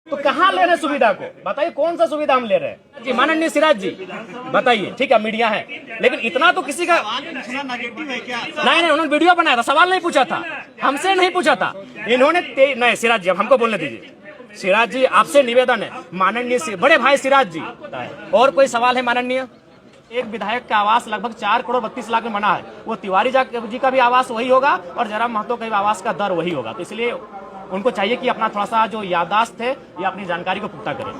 तो कहाँ ले रहे हैं सुविधा को? बताइए कौन सा सुविधा हम ले रहे हैं जी? माननीय सिराज जी बताइए, ठीक है मीडिया है, लेकिन इतना तो किसी का नेगेटिव है क्या? नहीं, उन्होंने वीडियो बनाया था, सवाल नहीं पूछा था, हमसे नहीं पूछा था इन्होंने। नहीं सिराज जी, अब हमको बोलने दीजिए। सिराज जी आपसे निवेदन है, माननीय बड़े भाई सिराज जी, और कोई सवाल है माननीय? एक विधायक का आवास लगभग 4,32,00,000 में बना है, वो तिवारी जी का भी आवास वही होगा और जयराम महतो का भी आवास का दर वही होगा। तो इसलिए उनको चाहिए कि अपना थोड़ा सा जो याददाश्त है या अपनी जानकारी को पुख्ता करें।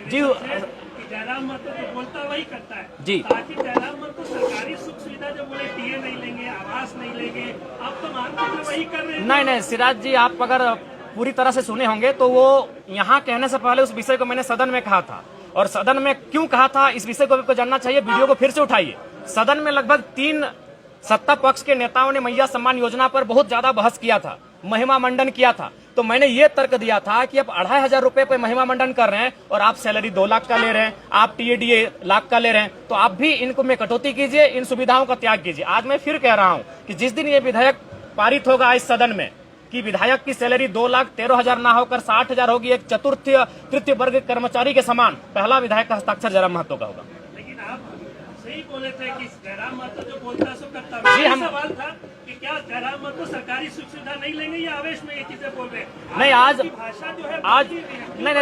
जी जयराम महतो तो बोलता वही करता है जी, ताकि जयराम महतो सरकारी सुख सुविधा जो बोले टीए नहीं लेंगे, आवास नहीं लेंगे, आप तो मार्केट में वही कर रहे हैं। नहीं सिराज जी, आप अगर पूरी तरह से सुने होंगे तो वो यहाँ कहने से पहले उस विषय को मैंने सदन में कहा था, और सदन में क्यों कहा था इस विषय को आपको जानना चाहिए। वीडियो को फिर से उठाइए। सदन में लगभग 3 सत्ता पक्ष के नेताओं ने मैया सम्मान योजना पर बहुत ज्यादा बहस किया था, महिमा मंडन किया था। तो मैंने ये तर्क दिया था कि अब 2,500 रुपए पे महिमा मंडन कर रहे हैं और आप सैलरी 2 लाख का ले रहे हैं, आप टीएडीए लाख का ले रहे हैं, तो आप भी इनको में कटौती कीजिए, इन सुविधाओं का त्याग कीजिए। आज मैं फिर कह रहा हूं कि जिस दिन ये विधेयक पारित होगा इस सदन में कि विधायक की सैलरी 2,13,000 ना होकर 60,000 होगी, एक चतुर्थ तृतीय वर्ग कर्मचारी के समान, पहला विधायक का हस्ताक्षर जयराम महतो का होगा। लेकिन आप सही बोले थे कि जयराम महतो जो बोलता सो करता। जी, हम सवाल था कि क्या जयराम महतो सरकारी सुख सुविधा नहीं लेंगे या आवेश में ये चीजें बोल रहे हैं? नहीं, आज भाषा जो है आज नहीं,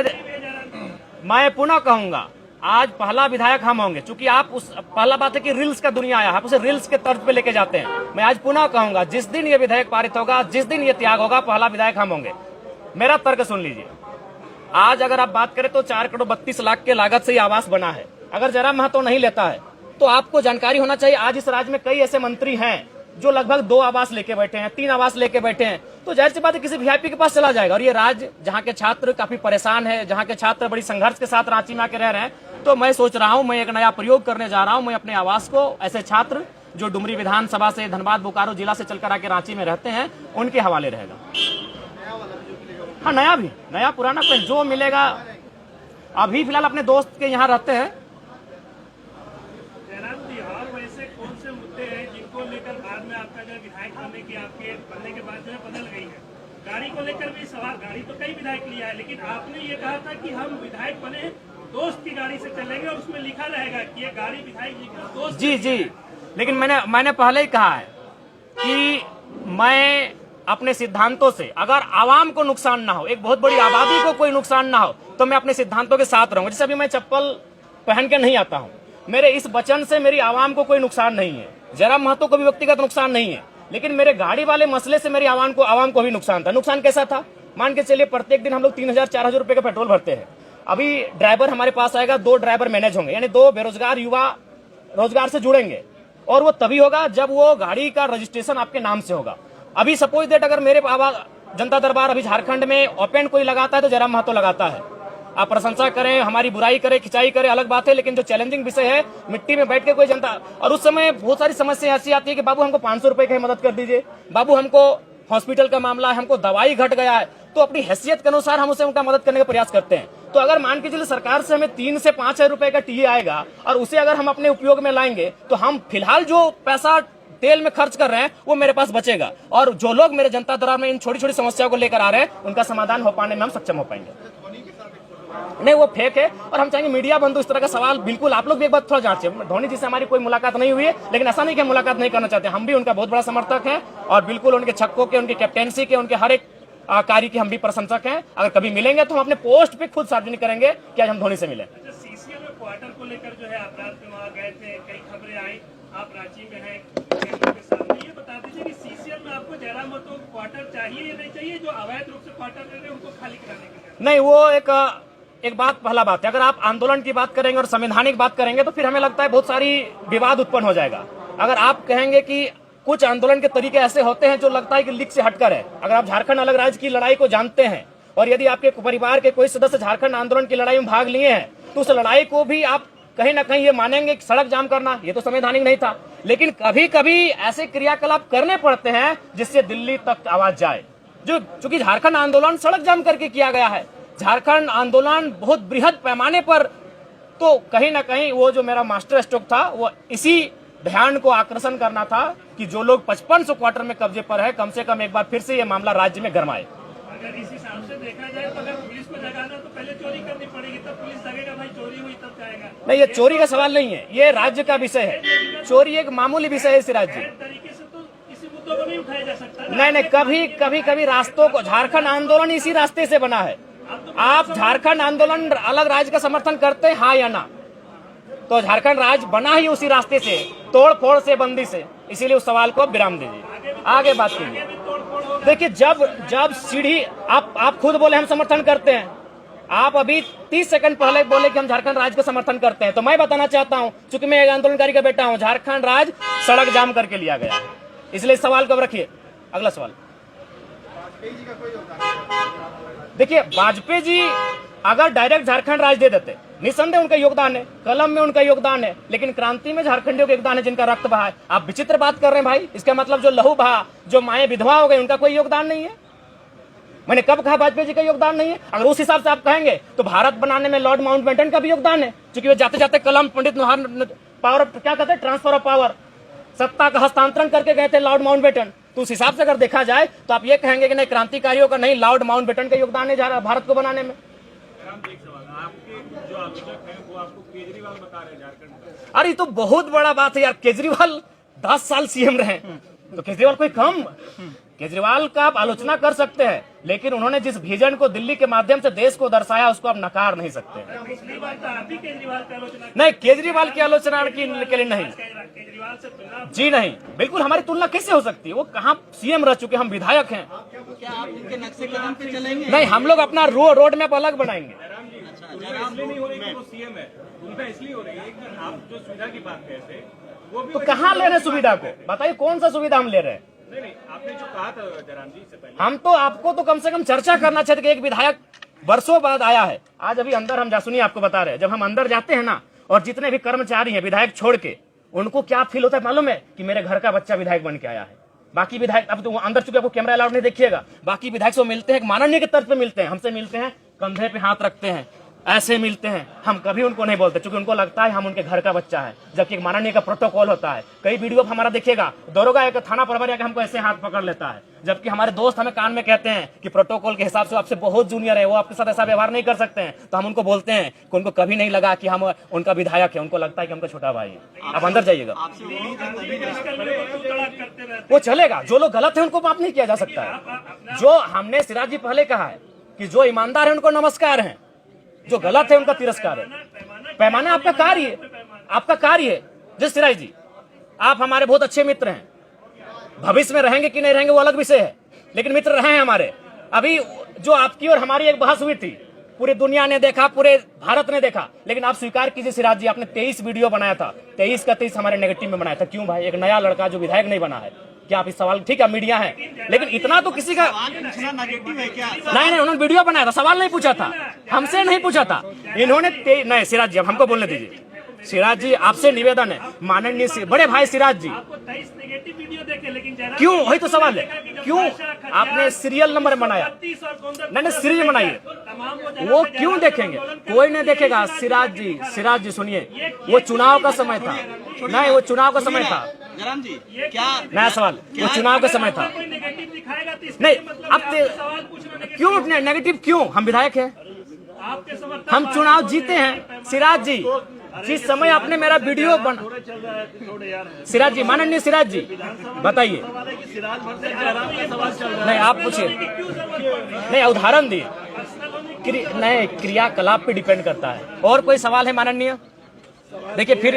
मैं पुनः कहूंगा, आज पहला विधायक हम होंगे। चूंकि आप उस पहला बात है कि रील्स का दुनिया आया, आप उसे रील्स के तर्ज पे लेके जाते हैं। मैं आज पुनः कहूंगा, जिस दिन ये विधेयक पारित होगा, जिस दिन ये त्याग होगा, पहला विधायक हम होंगे। मेरा तर्क सुन लीजिए। आज अगर आप बात करें तो 4,32,00,000 के लागत से ये आवास बना है। अगर जयराम महतो नहीं लेता है तो आपको जानकारी होना चाहिए, आज इस राज्य में कई ऐसे मंत्री हैं जो लगभग 2 आवास लेके बैठे हैं, 3 आवास लेके बैठे हैं। तो जाहिर सी बात है किसी वीआईपी के पास चला जाएगा। और ये राज्य जहाँ के छात्र काफी परेशान है, जहाँ के छात्र बड़ी संघर्ष के साथ रांची में आके रह रहे हैं, तो मैं सोच रहा हूँ, मैं एक नया प्रयोग करने जा रहा हूँ। मैं अपने आवास को ऐसे छात्र जो डुमरी विधानसभा से, धनबाद बोकारो जिला से चलकर आके रांची में रहते हैं, उनके हवाले रहेगा। हाँ, नया पुराना कोई जो मिलेगा। अभी फिलहाल अपने दोस्त के यहाँ रहते हैं। कौन से मुद्दे हैं जिनको लेकर बाद में आपका जो विधायक बनने के बाद जो है बदल गई है? गाड़ी को लेकर भी सवाल, गाड़ी तो कई विधायक लिया है, लेकिन आपने ये कहा था कि हम विधायक बने दोस्त की गाड़ी से चलेंगे और उसमें लिखा रहेगा कि ये गाड़ी विधायक जी की दोस्त। जी, लेकिन मैंने पहले ही कहा है कि मैं अपने सिद्धांतों से, अगर आवाम को नुकसान ना हो, एक बहुत बड़ी आबादी को कोई नुकसान ना हो, तो मैं अपने सिद्धांतों के साथ रहूंगा। जैसे अभी मैं चप्पल पहन के नहीं आता हूँ, मेरे इस वचन से मेरी आवाम को कोई नुकसान नहीं है, जयराम महतो को भी व्यक्तिगत नुकसान नहीं है, लेकिन मेरे गाड़ी वाले मसले से मेरी आवाम को भी नुकसान था। नुकसान कैसा था? मान के चलिए प्रत्येक दिन हम लोग 3,000-4,000 रुपए का पेट्रोल भरते हैं। अभी ड्राइवर हमारे पास आएगा, 2 ड्राइवर मैनेज होंगे, यानी 2 बेरोजगार युवा रोजगार से जुड़ेंगे, और वो तभी होगा जब वो गाड़ी का रजिस्ट्रेशन आपके नाम से होगा। अभी सपोज दैट अगर मेरे जनता दरबार अभी झारखंड में ओपन कोई लगाता है तो जयराम महतो लगाता है। आप प्रशंसा करें, हमारी बुराई करें, खिंचाई करें, अलग बात है, लेकिन जो चैलेंजिंग विषय है, मिट्टी में बैठ के कोई जनता, और उस समय बहुत सारी समस्या ऐसी आती है कि बाबू हमको 500 रुपए की मदद कर दीजिए, बाबू हमको हॉस्पिटल का मामला है, हमको दवाई घट गया है, तो अपनी हैसियत के अनुसार हम उसे उनका मदद करने का प्रयास करते हैं। तो अगर मान के चलिए सरकार से हमें 3 से 5,000 रुपए का टीए आएगा और उसे अगर हम अपने उपयोग में लाएंगे, तो हम फिलहाल जो पैसा तेल में खर्च कर रहे हैं वो मेरे पास बचेगा, और जो लोग मेरे जनता दरबार में इन छोटी छोटी समस्याओं को लेकर आ रहे हैं, उनका समाधान हो पाने में हम सक्षम हो पाएंगे। नहीं, वो फेक है, और हम चाहेंगे मीडिया बंधु इस तरह का सवाल बिल्कुल आप लोग भी एक बार थोड़ा जांचे। धोनी जी से हमारी कोई मुलाकात नहीं हुई है, लेकिन ऐसा नहीं कि मुलाकात नहीं करना चाहते, हम भी उनका बहुत बड़ा समर्थक हैं, और बिल्कुल उनके छक्कों के, उनकी कैप्टेंसी के, उनके हर एक कार्य की हम भी प्रशंसक हैं। अगर कभी मिलेंगे तो हम अपने पोस्ट पे खुद सार्वजनिक करेंगे कि आज हम धोनी से मिले। सीसीएल में क्वार्टर को लेकर जो है आप रात में वहाँ गए थे, कई खबरें आई, आप रांची में हैं, ये बता दीजिए कि सीसीएल में आपको जयराम महतो क्वार्टर चाहिए या नहीं चाहिए, जो अवैध रूप से क्वार्टर ले रहे हैं उनको खाली कराने के लिए? नहीं, वो एक बात, पहला बात है, अगर आप आंदोलन की बात करेंगे और संवैधानिक बात करेंगे तो फिर हमें लगता है बहुत सारी विवाद उत्पन्न हो जाएगा। अगर आप कहेंगे कि कुछ आंदोलन के तरीके ऐसे होते हैं जो लगता है कि लीक से हटकर है, अगर आप झारखंड अलग राज्य की लड़ाई को जानते हैं और यदि आपके परिवार के कोई सदस्य झारखंड आंदोलन की लड़ाई में भाग लिए हैं, तो उस लड़ाई को भी आप कहीं ना कहीं ये मानेंगे कि सड़क जाम करना ये तो संवैधानिक नहीं था, लेकिन कभी कभी ऐसे क्रियाकलाप करने पड़ते हैं जिससे दिल्ली तक आवाज जाए। जो चूंकि झारखंड आंदोलन सड़क जाम करके किया गया है, झारखंड आंदोलन बहुत बृहद पैमाने पर, तो कहीं ना कहीं वो जो मेरा मास्टर स्ट्रोक था वो इसी ध्यान को आकर्षण करना था कि जो लोग 5500 क्वार्टर में कब्जे पर है, कम से कम एक बार फिर से ये मामला राज्य में गरमाए। अगर इस हिसाब से देखा जाए तो अगर पुलिस को जगाना तो पहले चोरी करनी पड़ेगी, तब पुलिस जगेगा भाई चोरी हुई तब जाएगा। नहीं, ये चोरी का सवाल नहीं है, ये राज्य का विषय है। चोरी एक मामूली विषय है सिराज जी। तरीके से तो किसी मुद्दों को नहीं उठाया जा सकता। नहीं, कभी रास्तों को, झारखंड आंदोलन इसी रास्ते से बना है। आप झारखंड आंदोलन अलग राज्य का समर्थन करते हैं, हाँ या ना? तो झारखंड राज्य बना ही उसी रास्ते से, तोड़ फोड़ से, बंदी से। इसीलिए उस सवाल को विराम दीजिए, आगे बात कीजिए। देखिए, जब सीढ़ी आप खुद बोले हम समर्थन करते हैं, आप अभी 30 सेकंड पहले बोले कि हम झारखंड राज्य का समर्थन करते हैं, तो मैं बताना चाहता हूं, चूंकि मैं एक आंदोलनकारी का बेटा हूं, झारखंड राज्य सड़क जाम करके लिया गया है। इसलिए सवाल को रखिए। अगला सवाल। देखिए, वाजपेयी जी अगर डायरेक्ट झारखंड राज्य दे देते, निसंदेह उनका योगदान है, कलम में उनका योगदान है, लेकिन क्रांति में झारखंडियों का योगदान है, जिनका रक्त बहा है। आप विचित्र बात कर रहे हैं भाई। इसका मतलब जो लहू बहा, जो माएं विधवा हो गई, उनका कोई योगदान नहीं है? मैंने कब कहा वाजपेयी जी का योगदान नहीं है? अगर उस हिसाब से आप कहेंगे तो भारत बनाने में लॉर्ड माउंटबेटन का भी योगदान है, क्योंकि वो जाते जाते कलम पंडित पावर, क्या कहते हैं, ट्रांसफर ऑफ पावर, सत्ता का हस्तांतरण करके गए थे लॉर्ड माउंटबेटन। तो उस हिसाब से अगर देखा जाए तो आप ये कहेंगे कि नहीं, क्रांतिकारियों का नहीं, लॉर्ड माउंटबेटन का योगदान है भारत को बनाने में। जो आलोचक हैं वो आपको केजरीवाल बता रहे हैं झारखंड। अरे ये तो बहुत बड़ा बात है यार। केजरीवाल 10 साल सीएम रहे, तो केजरीवाल कोई कम? केजरीवाल का आप आलोचना कर सकते हैं, लेकिन उन्होंने जिस विजन को दिल्ली के माध्यम से देश को दर्शाया, उसको आप नकार नहीं सकते। पिछली बार तो आप ही केजरीवाल की आलोचना नहीं, केजरीवाल की आलोचना के लिए नहीं केजरीवाल से तुलना जी, नहीं, बिल्कुल हमारी तुलना कैसे हो सकती है? वो कहाँ सीएम रह चुके, हम विधायक हैं। क्या आप उनके नक्शे कदम पे चलेंगे? नहीं, हम लोग अपना रोड मैप अलग बनाएंगे। इसलिए नहीं हो रही कि वो सीएम है, उनका इसलिए हो रही है कि आप जो सुविधा की बात कहते हैं वो भी तो कहाँ ले रहे हैं सुविधा को? बताइए कौन सा सुविधा हम ले रहे हैं? नहीं, आपने जो कहा था जयराम जी से पहले, हम तो आपको तो कम से कम चर्चा करना चाहते कि एक विधायक वर्षों बाद आया है। आज अभी अंदर हम सुनिए, आपको बता रहे हैं, जब हम अंदर जाते हैं ना, और जितने भी कर्मचारी हैं विधायक छोड़ के, उनको क्या फील होता है मालूम है? कि मेरे घर का बच्चा विधायक बन के आया है। बाकी विधायक, अब तो अंदर चुके, आपको कैमरा अलाउड नहीं देखिएगा, बाकी विधायक से मिलते हैं, माननीय के तर्ज पे मिलते हैं, हमसे मिलते हैं, कंधे पे हाथ रखते हैं, ऐसे मिलते हैं। हम कभी उनको नहीं बोलते, क्योंकि उनको लगता है हम उनके घर का बच्चा है, जबकि एक माननीय का प्रोटोकॉल होता है। कई वीडियो हमारा देखिएगा, दरोगा एक थाना प्रभारी आके हमको ऐसे हाथ पकड़ लेता है, जबकि हमारे दोस्त हमें कान में कहते हैं कि प्रोटोकॉल के हिसाब से आपसे बहुत जूनियर है, वो आपके साथ ऐसा व्यवहार नहीं कर सकते हैं। तो हम उनको बोलते हैं कि उनको कभी नहीं लगा कि हम उनका विधायक है, उनको लगता है कि हमका छोटा भाई है। आप अंदर जाइएगा, वो चलेगा। जो लोग गलत है उनको माफ नहीं किया जा सकता है। जो हमने सिराज जी पहले कहा है कि जो ईमानदार है उनको नमस्कार है, जो गलत है उनका तिरस्कार है। पैमाना आपका कार्य है, आपका कार्य है। जिस सिराज जी, आप हमारे बहुत अच्छे मित्र हैं, भविष्य में रहेंगे कि नहीं रहेंगे वो अलग विषय है, लेकिन मित्र रहे हैं हमारे। अभी जो आपकी और हमारी एक बहस हुई थी, पूरी दुनिया ने देखा, पूरे भारत ने देखा, लेकिन आप स्वीकार कीजिए सिराज जी, आपने 23 वीडियो बनाया था, 23 का 23 हमारे नेगेटिव में बनाया था। क्यों भाई? एक नया लड़का जो विधायक नहीं बना है, क्या आप इस सवाल, ठीक है मीडिया है, लेकिन इतना तो किसी का नेगेटिव है क्या? नहीं, उन्होंने वीडियो बनाया था, सवाल नहीं पूछा था, हमसे नहीं पूछा था इन्होंने। नहीं सिराज जी, अब हमको बोलने दीजिए। सिराज जी, आपसे निवेदन है, माननीय बड़े भाई सिराज जी, आपको 23 नेगेटिव वीडियो देखे, लेकिन जयराम क्यों? जी वही तो सवाल है, क्यों आपने सीरियल नंबर बनाया? नहीं, सीरियल बनाइए, वो क्यों देखेंगे? कोई नहीं देखेगा। सिराज जी सुनिए, वो चुनाव का समय था, नहीं वो चुनाव का समय था। जयराम जी, क्या नया सवाल, वो चुनाव का समय था। कोई नेगेटिव दिखाएगा तो इसका नहीं, मतलब अब है आपसे सवाल पूछना क्यों नेगेटिव? क्यों? हम विधायक हैं, आपके समर्थक हम चुनाव जीते हैं। सिराज जी, जिस समय आपने मेरा वीडियो सिराज जी, माननीय सिराज जी बताइए। नहीं आप पूछिए, नहीं उदाहरण दिए, नहीं क्रियाकलाप पे डिपेंड करता है। और कोई सवाल है माननीय? देखिए फिर